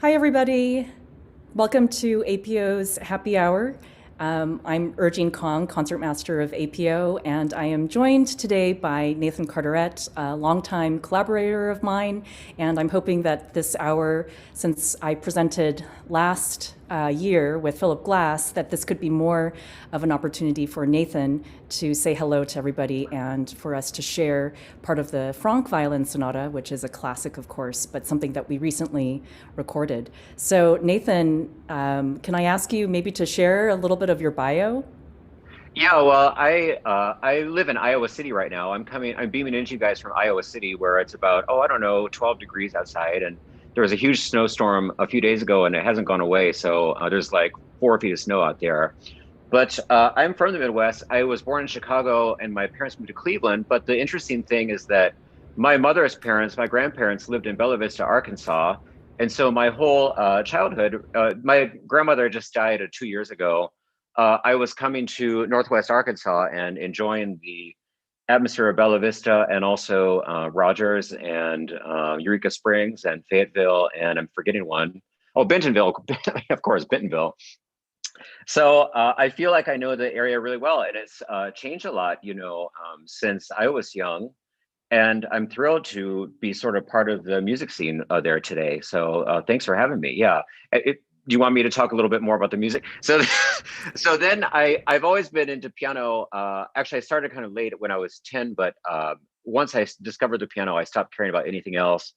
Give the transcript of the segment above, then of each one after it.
Hi, everybody. Welcome to APO's Happy Hour. I'm Urging Kahng, concertmaster of APO, and I am joined today by Nathan Carterette, a longtime collaborator of mine. And I'm hoping that this hour, since I presented last year with Philip Glass, that this could be more of an opportunity for Nathan to say hello to everybody and for us to share part of the Franck Violin Sonata, which is a classic, of course, but something that we recently recorded. So, Nathan, can I ask you maybe to share a little bit of your bio? Yeah, well, I live in Iowa City right now. I'm beaming into you guys from Iowa City, where it's about, I don't know, 12 degrees outside, and there was a huge snowstorm a few days ago, and it hasn't gone away. So there's like 4 feet of snow out there. But I'm from the Midwest. I was born in Chicago, and my parents moved to Cleveland. But the interesting thing is that my mother's parents, my grandparents, lived in Bella Vista, Arkansas, and so my whole childhood, my grandmother just died 2 years ago. I was coming to Northwest Arkansas and enjoying the atmosphere of Bella Vista and also Rogers and Eureka Springs and Fayetteville, and I'm forgetting one. Oh, Bentonville, of course, Bentonville. So I feel like I know the area really well, and it's changed a lot, since I was young. And I'm thrilled to be sort of part of the music scene there today. So thanks for having me. Yeah. Do you want me to talk a little bit more about the music? So, so then I've always been into piano. Actually, I started kind of late when I was 10, but once I discovered the piano, I stopped caring about anything else.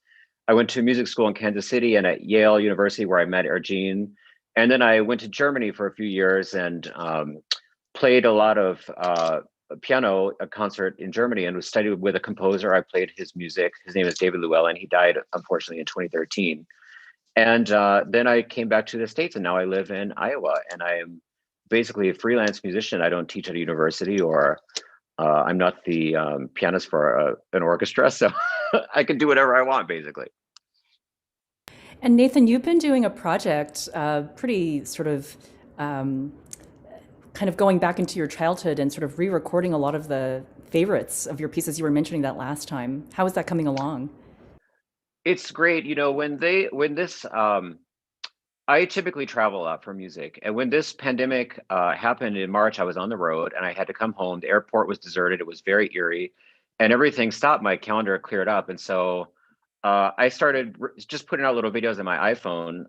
I went to music school in Kansas City and at Yale University, where I met Ergene. And then I went to Germany for a few years and played a lot of piano concert in Germany and was studied with a composer. I played his music. His name is David Llewellyn. He died, unfortunately, in 2013. And then I came back to the States, and now I live in Iowa. And I am basically a freelance musician. I don't teach at a university, or I'm not the pianist for an orchestra. So I can do whatever I want, basically. And Nathan, you've been doing a project, pretty sort of um, kind of going back into your childhood and sort of re recording a lot of the favorites of your pieces. You were mentioning that last time. How is that coming along? It's great. When this I typically travel a lot for music. And when this pandemic happened in March, I was on the road and I had to come home. The airport was deserted. It was very eerie and everything stopped. My calendar cleared up. And so I started just putting out little videos on my iPhone,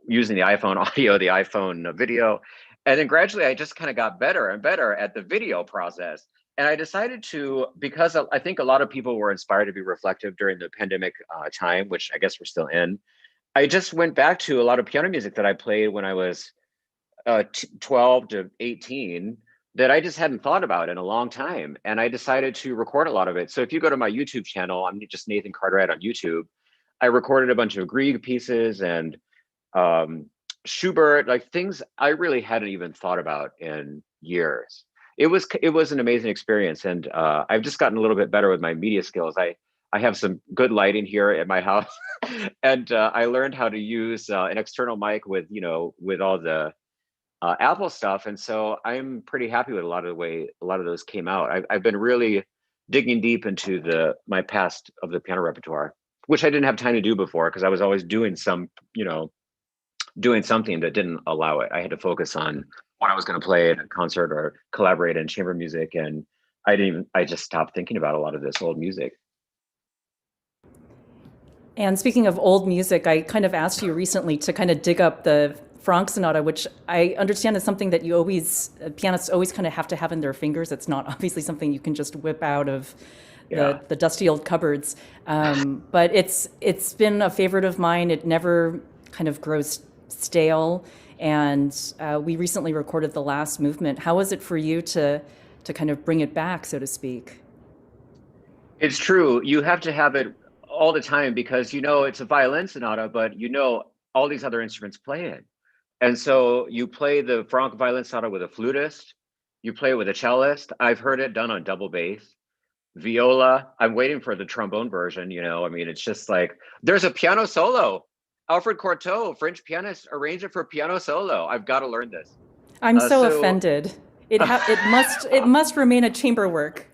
using the iPhone audio, the iPhone video. And then gradually I just kind of got better and better at the video process. And I decided to, because I think a lot of people were inspired to be reflective during the pandemic time, which I guess we're still in. I just went back to a lot of piano music that I played when I was 12 to 18 that I just hadn't thought about in a long time. And I decided to record a lot of it. So if you go to my YouTube channel, I'm just Nathan Carterette on YouTube. I recorded a bunch of Grieg pieces and um, Schubert, like things I really hadn't even thought about in years. It was an amazing experience, and I've just gotten a little bit better with my media skills. I have some good lighting here at my house, and I learned how to use an external mic with all the Apple stuff, and so I'm pretty happy with a lot of the way a lot of those came out. I've been really digging deep into the my past of the piano repertoire, which I didn't have time to do before because I was always doing something that didn't allow it. I had to focus on what I was going to play at a concert or collaborate in chamber music, and I just stopped thinking about a lot of this old music. And speaking of old music, I kind of asked you recently to kind of dig up the Franck Sonata, which I understand is something that pianists always kind of have to have in their fingers. It's not obviously something you can just whip out of Yeah. the dusty old cupboards. But it's been a favorite of mine. It never kind of grows stale. And we recently recorded the last movement. How was it for you to kind of bring it back, so to speak? It's true. You have to have it all the time because it's a violin sonata, but all these other instruments play it. And so you play the Franck violin sonata with a flutist, you play it with a cellist. I've heard it done on double bass, viola. I'm waiting for the trombone version. I mean, it's just like there's a piano solo. Alfred Cortot, French pianist, arranged it for piano solo. I've got to learn this. I'm so So offended. It must remain a chamber work.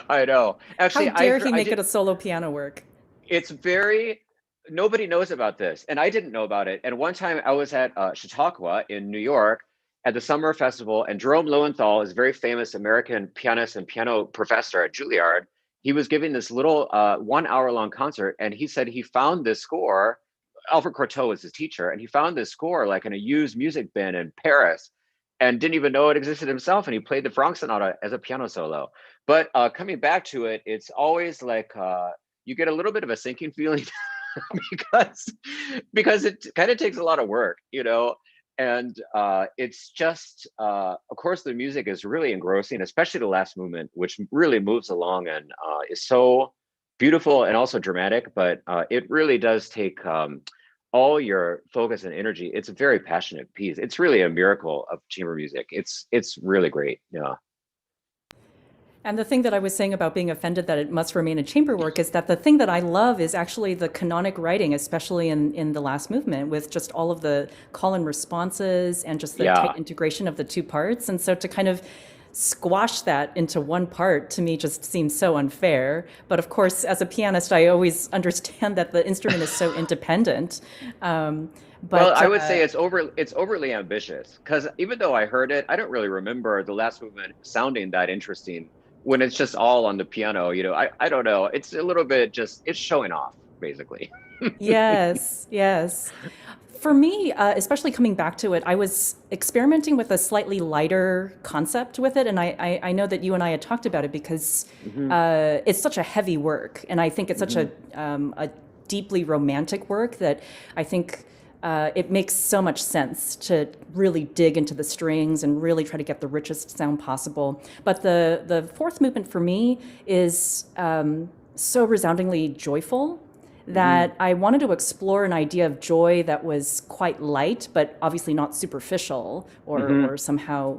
I know. How Actually, I dare heard he I make did it a solo piano work? it's very nobody knows about this, and I didn't know about it. And one time I was at Chautauqua in New York at the summer festival, and Jerome Lowenthal is a very famous American pianist and piano professor at Juilliard. He was giving this little 1 hour long concert, and he said he found this score. Alfred Cortot was his teacher, and he found this score like in a used music bin in Paris, and didn't even know it existed himself. And he played the Franck Sonata as a piano solo. But coming back to it, it's always like you get a little bit of a sinking feeling because it kind of takes a lot of work, and it's just of course the music is really engrossing, especially the last movement, which really moves along and is so beautiful and also dramatic, but it really does take all your focus and energy. It's a very passionate piece. It's really a miracle of chamber music. It's really great. Yeah. And the thing that I was saying about being offended that it must remain a chamber work is that the thing that I love is actually the canonic writing, especially in the last movement, with just all of the call and responses and just the Yeah. tight integration of the two parts. And so to kind of squash that into one part to me just seems so unfair. But of course, as a pianist, I always understand that the instrument is so independent. Um, Well, but I would say it's overly ambitious, because even though I heard it, I don't really remember the last movement sounding that interesting when it's just all on the piano. I don't know. It's a little bit just it's showing off, basically. yes, yes. For me, especially coming back to it, I was experimenting with a slightly lighter concept with it, and I know that you and I had talked about it because Hmm. it's such a heavy work, and I think it's such Hmm. a deeply romantic work that I think it makes so much sense to really dig into the strings and really try to get the richest sound possible. But the fourth movement for me is so resoundingly joyful Hmm. that I wanted to explore an idea of joy that was quite light, but obviously not superficial Hmm. or somehow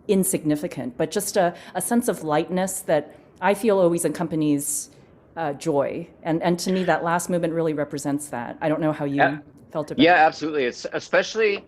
insignificant, but just a sense of lightness that I feel always accompanies joy. And to me, that last movement really represents that. I don't know how you felt about Yeah, it. absolutely. It's especially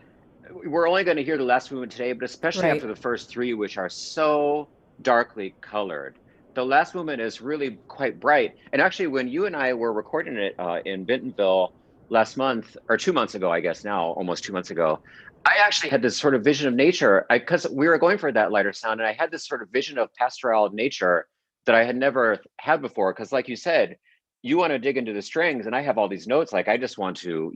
we're only going to hear the last movement today, but especially Right. after the first three, which are so darkly colored. The last movement is really quite bright. And actually, when you and I were recording it in Bentonville last month, or 2 months ago, I guess now, almost 2 months ago, I actually had this sort of vision of nature, because we were going for that lighter sound, and I had this sort of vision of pastoral nature that I had never had before. Because, like you said, you want to dig into the strings, and I have all these notes. Like, I just want to,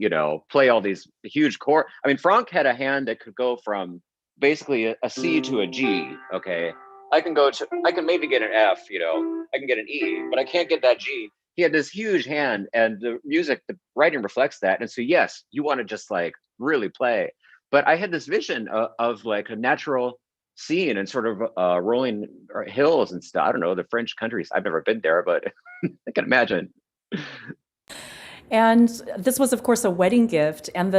play all these huge chord. I mean, Franck had a hand that could go from basically a C to a G. Okay. I can maybe get an F, I can get an E, but I can't get that G. He had this huge hand, and the writing reflects that. And so, yes, you want to just like really play. But I had this vision of like a natural scene and sort of rolling hills and stuff. I don't know, the French countries. I've never been there, but I can imagine. And this was, of course, a wedding gift, and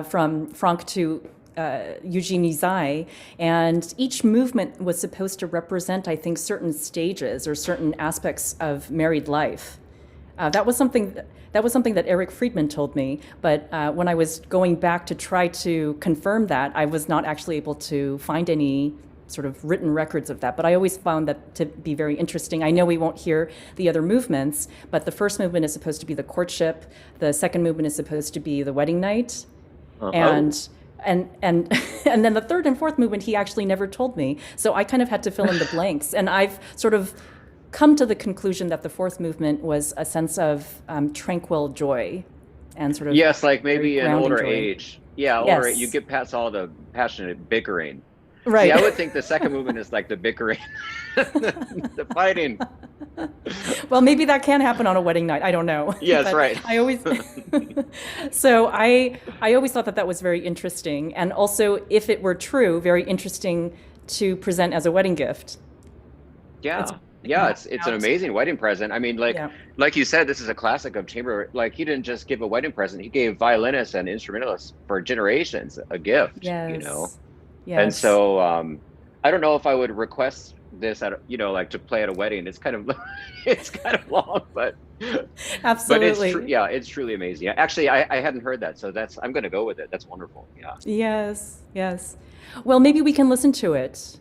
from Franck to Eugenie Zai, and each movement was supposed to represent, I think, certain stages or certain aspects of married life. That was something that Eric Friedman told me, but when I was going back to try to confirm that, I was not actually able to find any sort of written records of that. But I always found that to be very interesting. I know we won't hear the other movements, but the first movement is supposed to be the courtship. The second movement is supposed to be the wedding night, Oh. and and and then the third and fourth movement he actually never told me. So I kind of had to fill in the blanks, and I've sort of come to the conclusion that the fourth movement was a sense of tranquil joy and sort of Yes, like very maybe an grounding older joy. age. Yeah, older age. You Yes, get past all the passionate bickering. See, right. I would think the second movement is like the bickering, the fighting. Well, maybe that can happen on a wedding night. I don't know, Yes, but right. I always so I always thought that that was very interesting, and also if it were true, very interesting to present as a wedding gift. It's Yeah. like Yeah, mapped it's an out. amazing wedding present. I mean, Yeah. like you said, this is a classic of chamber. Like, he didn't just give a wedding present, he gave violinists and instrumentalists for generations a gift. Yes. And Yes. so I don't know if I would request this like to play at a wedding. It's kind of it's kind of long, but it's true. Absolutely. Yeah, it's truly amazing. Actually, I hadn't heard that, so I'm going to go with it. That's wonderful. Yeah. Yes. Yes. Well, maybe we can listen to it.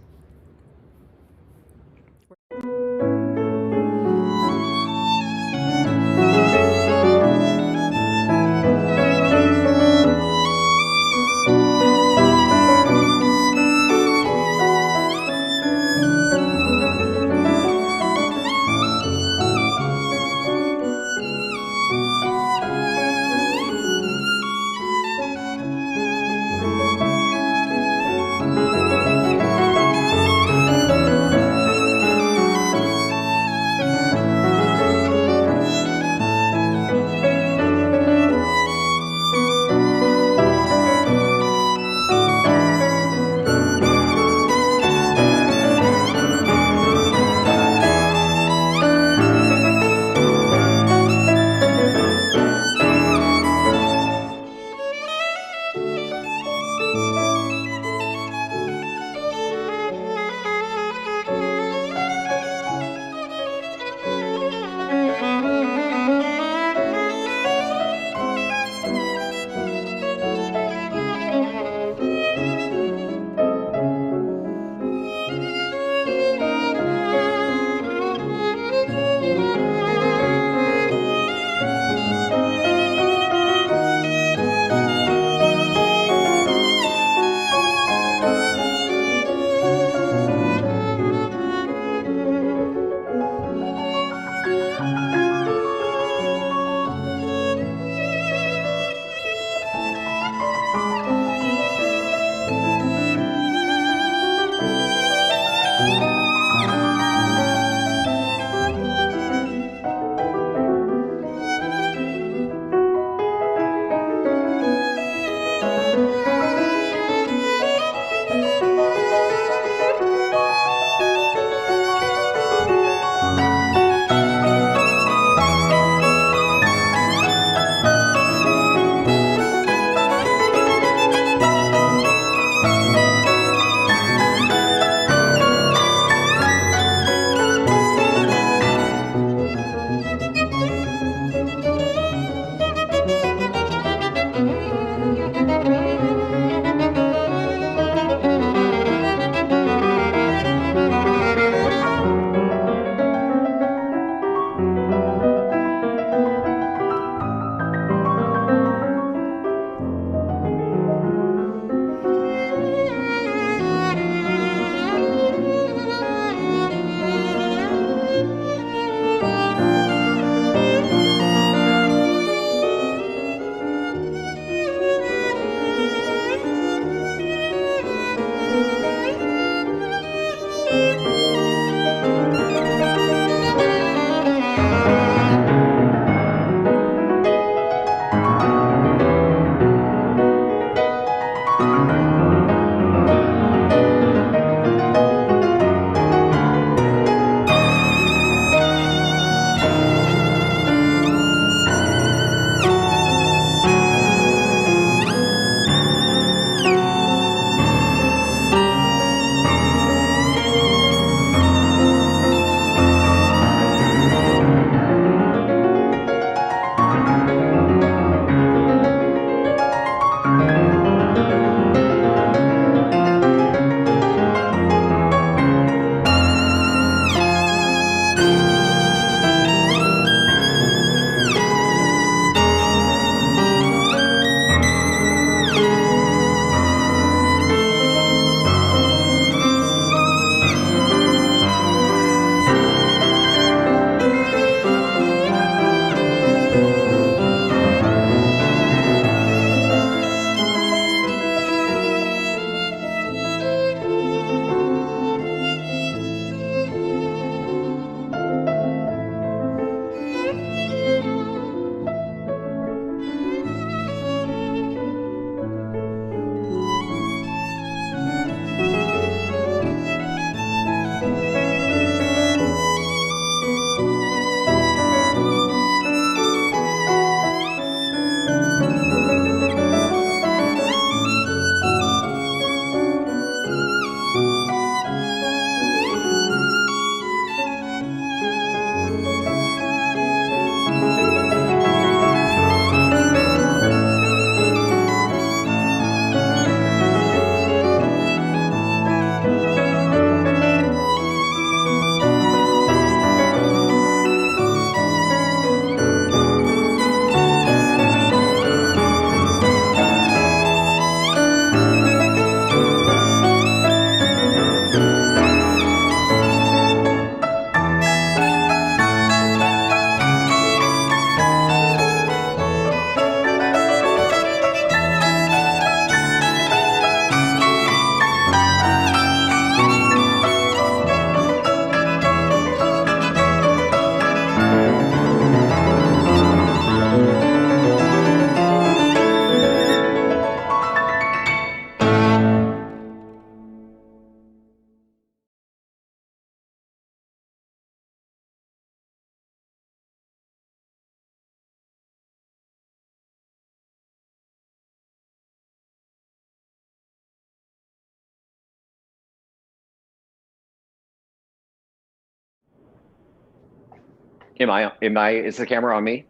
Is the camera on me?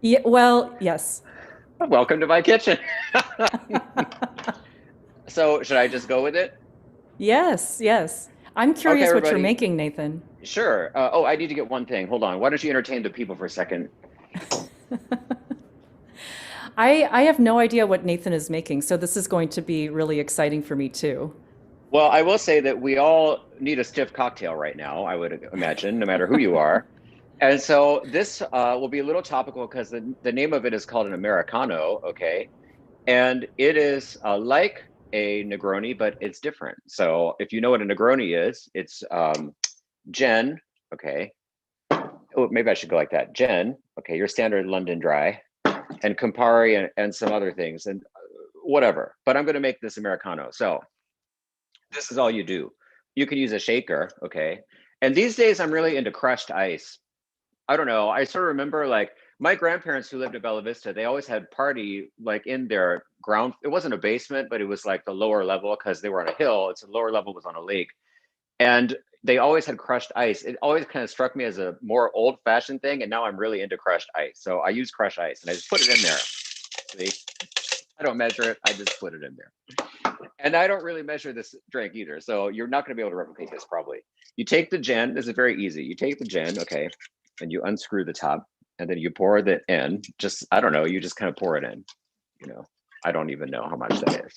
Yeah, well, yes. Welcome to my kitchen. So should I just go with it? Yes, yes. I'm Okay, curious what you're everybody. making, Nathan. Sure. Oh, I need to get one thing. Hold on. Why don't you entertain the people for a second? I have no idea what Nathan is making, so this is going to be really exciting for me too. Well, I will say that we all need a stiff cocktail right now, I would imagine, no matter who you are. And so this will be a little topical because the name of it is called an Americano, okay? And it is like a Negroni, but it's different. So if you know what a Negroni is, it's Jen, okay? Oh, maybe I should go like that. Jen, okay, your standard London dry, and Campari and some other things and whatever. But I'm going to make this Americano. So this is all you do. You can use a shaker, okay? And these days I'm really into crushed ice. I don't know. I sort of remember like my grandparents who lived in Bella Vista, they always had party like in their ground. It wasn't a basement, but it was like the lower level because they were on a hill. It's a lower level was on a lake. And they always had crushed ice. It always kind of struck me as a more old fashioned thing. And now I'm really into crushed ice. So I use crushed ice and I just put it in there. See, I don't measure it. I just put it in there. And I don't really measure this drink either. So you're not going to be able to replicate this probably. You take the gin. This is very easy. You take the gin, okay, and you unscrew the top and then you pour it in. Just, I don't know, you just kind of pour it in, you know. I don't even know how much that is.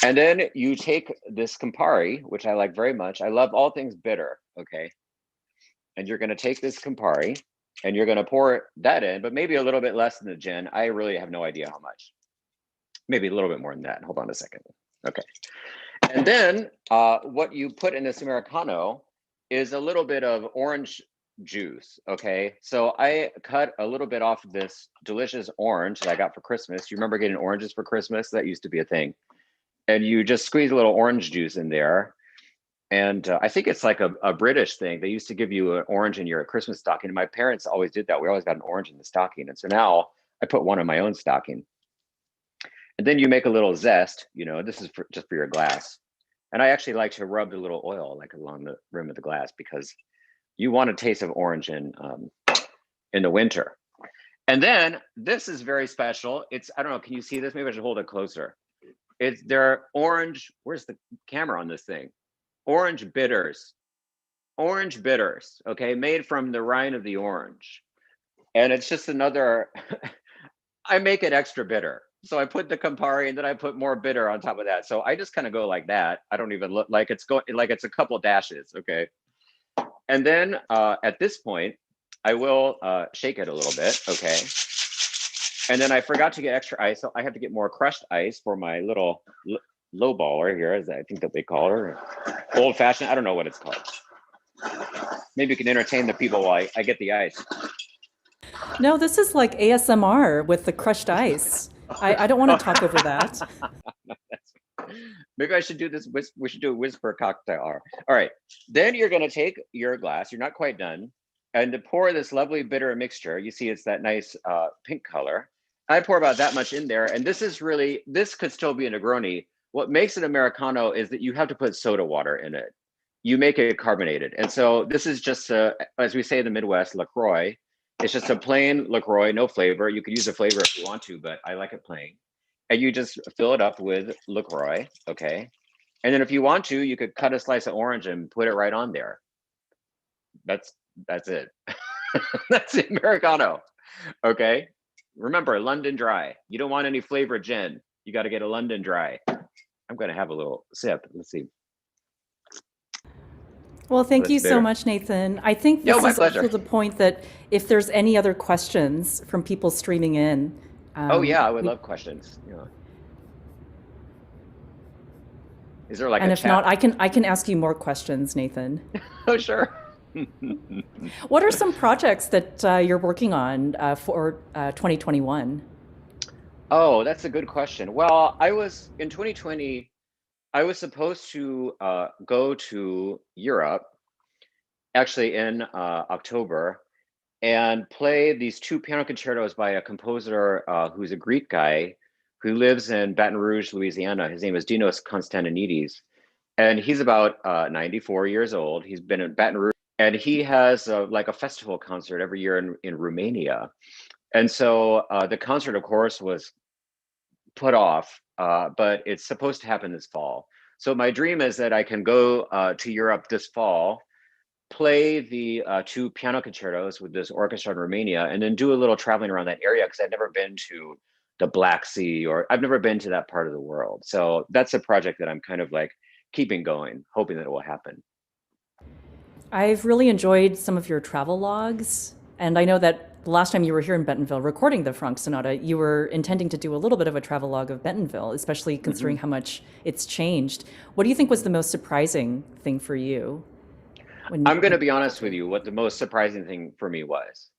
And then you take this Campari, which I like very much. I love all things bitter, okay? And you're going to take this Campari and you're going to pour that in, but maybe a little bit less than the gin. I really have no idea how much. Maybe a little bit more than that. Hold on a second. Okay. And then what you put in this Americano is a little bit of orange juice. Okay. So I cut a little bit off of this delicious orange that I got for Christmas. You remember getting oranges for Christmas? That used to be a thing. And you just squeeze a little orange juice in there. And I think it's like a British thing. They used to give you an orange in your Christmas stocking. And my parents always did that. We always got an orange in the stocking. And so now I put one in my own stocking. And then you make a little zest, you know, this is just for your glass. And I actually like to rub a little oil like along the rim of the glass because you want a taste of orange in the winter. And then this is very special. It's, I don't know, can you see this? Maybe I should hold it closer. It's their orange, where's the camera on this thing? Orange bitters. Orange bitters, okay, made from the rind of the orange. And it's just another, I make it extra bitter. So I put the Campari and then I put more bitter on top of that. So I just kind of go like that. I don't even look like it's going like it's a couple dashes. Okay. And then at this point, I will shake it a little bit. Okay. And then I forgot to get extra ice. So I have to get more crushed ice for my little low baller here, as I think that they call her. Old fashioned. I don't know what it's called. Maybe you can entertain the people while I get the ice. No, this is like ASMR with the crushed ice. I don't want to talk over that. Maybe I should do this. We should do a whisper cocktail. All right. Then you're going to take your glass. You're not quite done. And to pour this lovely bitter mixture, you see it's that nice pink color. I pour about that much in there. And this is really, this could still be a Negroni. What makes it Americano is that you have to put soda water in it. You make it carbonated. And so this is just, as we say in the Midwest, LaCroix. It's just a plain LaCroix, no flavor. You could use a flavor if you want to, but I like it plain. And you just fill it up with LaCroix, okay? And then if you want to, you could cut a slice of orange and put it right on there. That's it. That's the Americano, okay? Remember, London Dry. You don't want any flavored gin. You got to get a London Dry. I'm going to have a little sip. Let's see. Well, Oh, thank that's you so bitter. much, Nathan. I think Yo, this my is also pleasure. the point that if there's any other questions from people streaming in, Oh yeah, I would we, love questions. Yeah. Is there like and a if not, chat? I can ask you more questions, Nathan. Oh, sure. What are some projects that you're working on for 2021? Oh, that's a good question. Well, I was in 2020, I was supposed to go to Europe actually in October and play these two piano concertos by a composer who's a Greek guy who lives in Baton Rouge, Louisiana. His name is Dinos Konstantinidis. And he's about 94 years old. He's been in Baton Rouge. and he has like a festival concert every year in Romania. And so the concert, of course, was put off, but it's supposed to happen this fall. So my dream is that I can go to Europe this fall, play the two piano concertos with this orchestra in Romania, and then do a little traveling around that area because I've never been to the Black Sea or I've never been to that part of the world. So that's a project that I'm kind of like keeping going, hoping that it will happen. I've really enjoyed some of your travel logs, and I know that the last time you were here in Bentonville recording the Franck Sonata, you were intending to do a little bit of a travel log of Bentonville, especially considering Mhm. how much it's changed. What do you think was the most surprising thing for you I'm going when to be you got honest with there? you, what the most surprising thing for me was.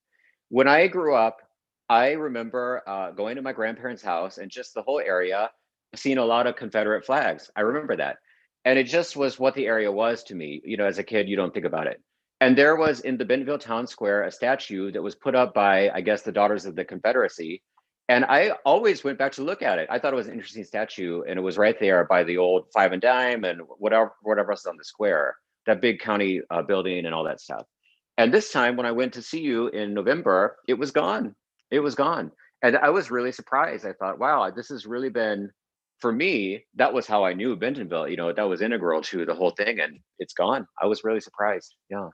When I grew up, I remember going to my grandparents' house and just the whole area, seeing a lot of Confederate flags. I remember that. And it just was what the area was to me. You know, as a kid, you don't think about it. And there was in the Bentonville Town Square a statue that was put up by, I guess, the Daughters of the Confederacy. And I always went back to look at it. I thought it was an interesting statue, and it was right there by the old Five and Dime and whatever else is on the square, that big county building and all that stuff. And this time, when I went to see you in November, it was gone. It was gone. And I was really surprised. I thought, wow, this has really been, for me, that was how I knew Bentonville. You know, that was integral to the whole thing, and it's gone. I was really surprised. Yeah.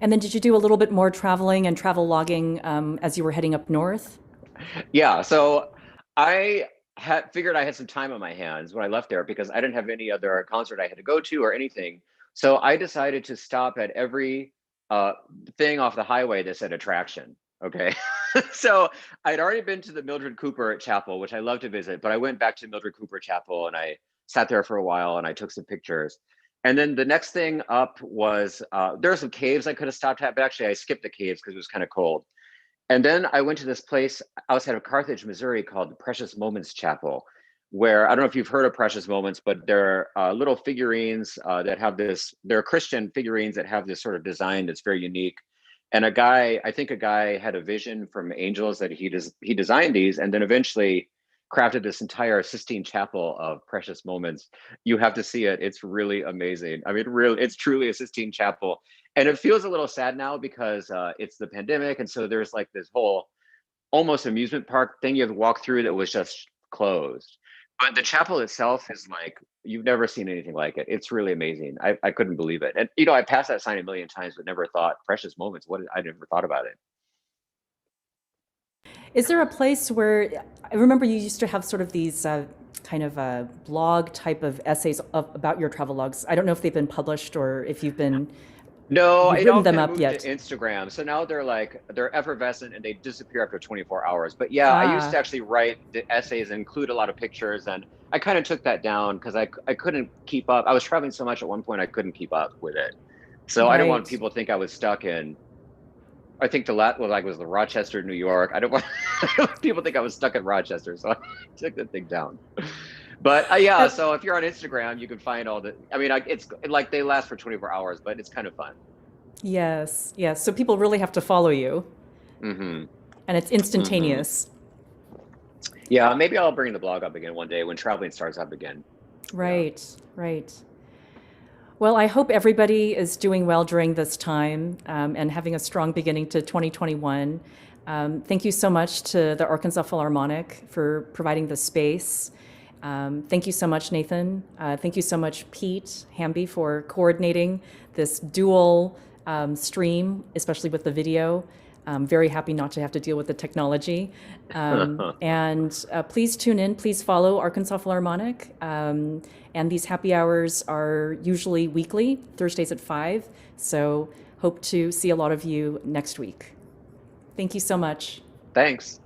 And then did you do a little bit more traveling and travel logging as you were heading up north? Yeah. So I had figured I had some time on my hands when I left there because I didn't have any other concert I had to go to or anything. So I decided to stop at every uh, thing off the highway that said attraction. Okay. So I'd already been to the Mildred Cooper Chapel, which I love to visit, but I went back to Mildred Cooper Chapel and I sat there for a while and I took some pictures. And then the next thing up was there are some caves I could have stopped at, but actually I skipped the caves because it was kind of cold. And then I went to this place outside of Carthage, Missouri called the Precious Moments Chapel, where I don't know if you've heard of Precious Moments, but they're little figurines that have this, they're Christian figurines that have this sort of design that's very unique. And a guy, I think a guy had a vision from angels that he designed these and then eventually crafted this entire Sistine Chapel of Precious Moments. You have to see it. It's really amazing. I mean, really, it's truly a Sistine Chapel, and it feels a little sad now because it's the pandemic, and so there's like this whole almost amusement park thing you have to walk through that was just closed. But the chapel itself is like you've never seen anything like it. It's really amazing. I couldn't believe it, and you know I passed that sign a million times, but never thought precious moments. What I never thought about it. Is there a place where I remember you used to have sort of these kind of blog type of essays about your travel logs? I don't know if they've been published or if No, you've it written all them kind of up moved to yet. Instagram. So now they're like they're effervescent and they disappear after 24 hours. But yeah, I used to Ah, actually write the essays and include a lot of pictures, and I kind of took that down because I couldn't keep up. I was traveling so much at one point I couldn't keep up with it. So I didn't want right. people to think I was stuck in. I think the last well, like was the Rochester, New York. I don't want I don't want people think I was stuck in Rochester, so I took the thing down. But yeah, Uh, so if you're on Instagram, you can find all the. I mean, it's like they last for 24 hours, but it's kind of fun. yes, yes. So people really have to follow you, Hmm. and it's Hmm. instantaneous. Yeah, maybe I'll bring the blog up again one day when traveling starts up again. Yeah. Right, right. Well, I hope everybody is doing well during this time and having a strong beginning to 2021. Thank you so much to the Arkansas Philharmonic for providing the space. Thank you so much, Nathan. Thank you so much, Pete Hamby, for coordinating this dual stream, especially with the video. I'm very happy not to have to deal with the technology. And please tune in. Please follow Arkansas Philharmonic. And these happy hours are usually weekly, Thursdays at 5. So hope to see a lot of you next week. Thank you so much. Thanks.